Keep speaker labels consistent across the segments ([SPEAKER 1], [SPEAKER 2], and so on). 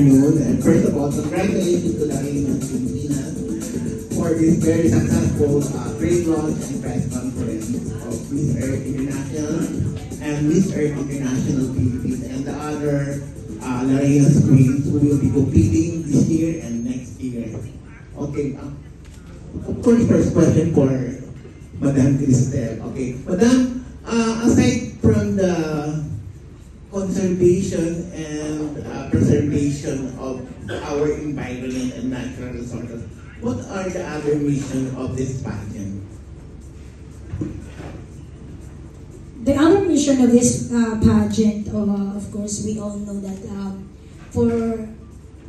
[SPEAKER 1] And first of all, congratulations to Larina and Pilipinas for this very successful trade launch and press conference of Miss Earth International and Miss Earth International Philippines and the other Larina's queens who will be competing this year and next year. Okay, of course, first question for Madam Cristel. Okay, Madam, aside from the conservation and preservation of our environment and natural resources, what are the other missions of this pageant?
[SPEAKER 2] The other mission of this pageant, of course, we all know that for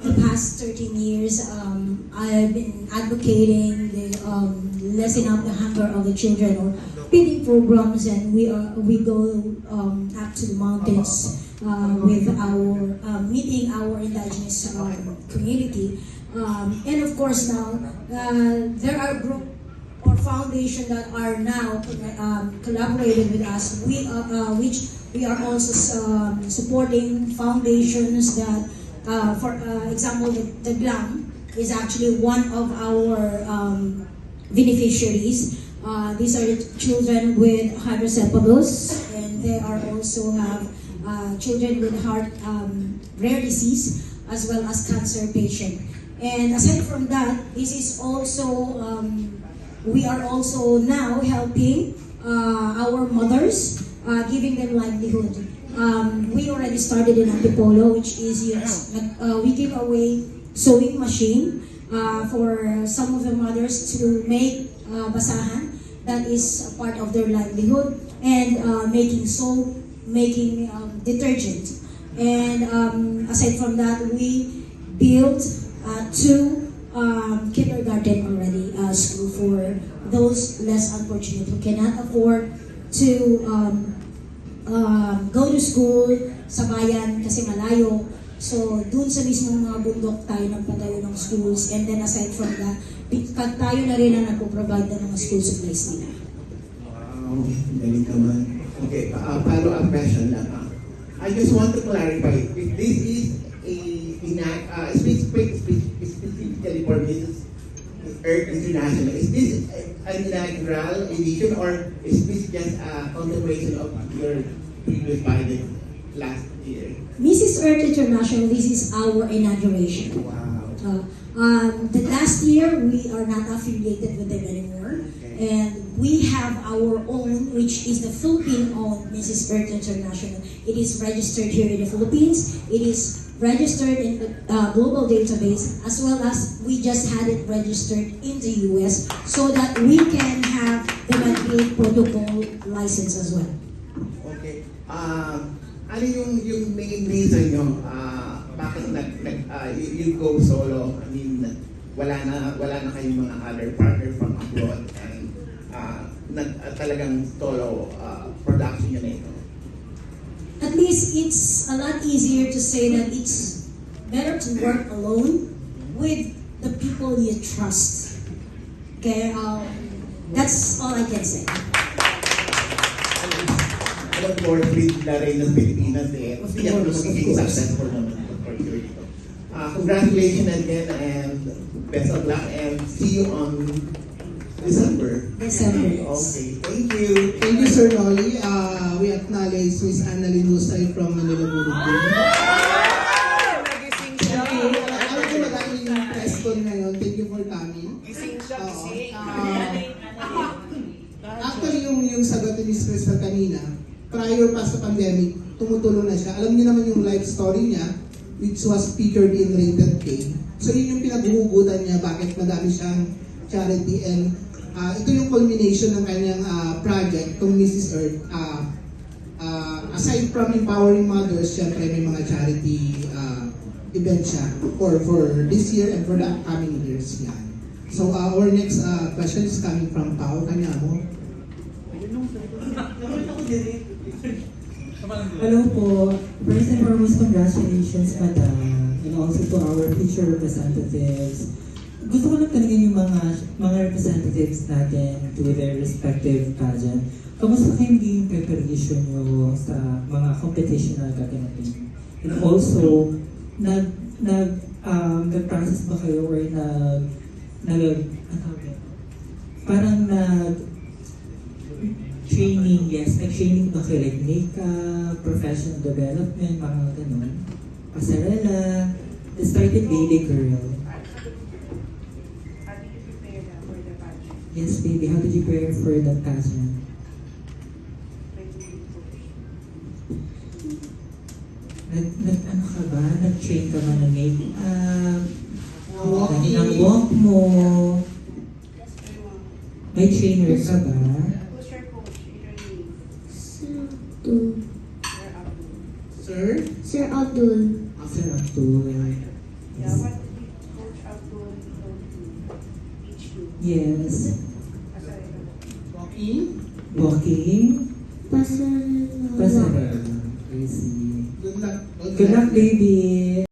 [SPEAKER 2] the past 13 years, I've been advocating the lessen up the hunger of the children or feeding programs, and we go up to the mountains with our meeting our indigenous community, and of course now there are group or foundation that are now collaborated with us. Which we are also supporting foundations that, for example, the GLAM is actually one of our beneficiaries. These are the children with hydrocephalus, and they are also have children with heart rare disease as well as cancer patient. And aside from that, this is also we are also now helping our mothers, giving them livelihood. We already started in Antipolo, which is we give away sewing machine for some of the mothers to make basahan. That is a part of their livelihood, and making soap, making detergent. And aside from that, we built two kindergarten already, school for those less unfortunate who cannot afford to go to school sa bayan kasi malayo. So, dun sa mismong mga bundok tayo nagpatayo ng schools, and then aside from that, tayo na rin ang nagpo-provide na mga school supplies nila.
[SPEAKER 1] Wow, galing ka man. Okay, follow-up question lang. I just want to clarify, if this is specifically for Mrs. Earth International, is this an inaugural edition or is this just a continuation of your previous pageant last year?
[SPEAKER 2] Mrs. Earth International, this is our inauguration.
[SPEAKER 1] Wow.
[SPEAKER 2] The last year, we are not affiliated with them anymore.
[SPEAKER 1] Okay.
[SPEAKER 2] And we have our own, which is the Philippine-owned Mrs. Earth International. It is registered here in the Philippines. It is registered in the global database, as well as we just had it registered in the US so that we can have the Madrid Protocol license as well.
[SPEAKER 1] Okay. Ano yung main reason nyo bakit you go solo? I mean, wala na kayong mga other partner from abroad and talagang solo production yun na ito.
[SPEAKER 2] At least it's a lot easier to say that it's better to work alone with the people you trust. Okay, that's all I can say.
[SPEAKER 1] Of course, with Larina's Pilipinas, tiyak na magiging successful naman for sure dito. Congratulations again and best of luck and see you on December.
[SPEAKER 2] December.
[SPEAKER 1] Okay, thank you.
[SPEAKER 3] Thank you, Sir Nolly. We acknowledge Ms. Annalyn Husay from Manila, Burundi.
[SPEAKER 4] Nagising siya.
[SPEAKER 3] Alam ko maraming press con ngayon. Thank you for coming.
[SPEAKER 4] Gising siya, gising.
[SPEAKER 3] Actually, yung sagot ni Ms. Crystal kanina, prior pa sa pandemic, tumutulo na siya. Alam niyo naman yung life story niya, which was featured in Rated K. So yun yung pinaghuhugutan niya bakit madami siyang charity, and ito yung culmination ng kanyang project, itong Mrs. Earth. Aside from empowering mothers, syempre may mga charity event siya for this year and for the upcoming years. Yan. So our next question is coming from Pao Kanyamo.
[SPEAKER 5] Hello po. First and foremost, congratulations, Madam, and also to our future representatives. Gusto ko lang tanungin yung mga representatives natin to their respective pageant. Kamusta kayo magiging preparation nyo sa mga competition na gaganapin? And also, nag-process ba kayo or parang training, nag-training ba kayo like makeup, professional development, mga ganun, pasarela, the started Baby Girl.
[SPEAKER 4] How did you prepare for the pageant?
[SPEAKER 5] Yes, baby, how did you prepare for the pageant? Ano ka ba? Nag-train ka ba ng makeup? Ng walk mo? May trainer ka ba?
[SPEAKER 4] Who's your coach? Your name?
[SPEAKER 2] Abdul.
[SPEAKER 4] Your Abdul.
[SPEAKER 3] Sir?
[SPEAKER 2] Sir Abdul.
[SPEAKER 5] Sir Abdul.
[SPEAKER 4] Yeah, what did Coach Abdul teach you?
[SPEAKER 5] Yes.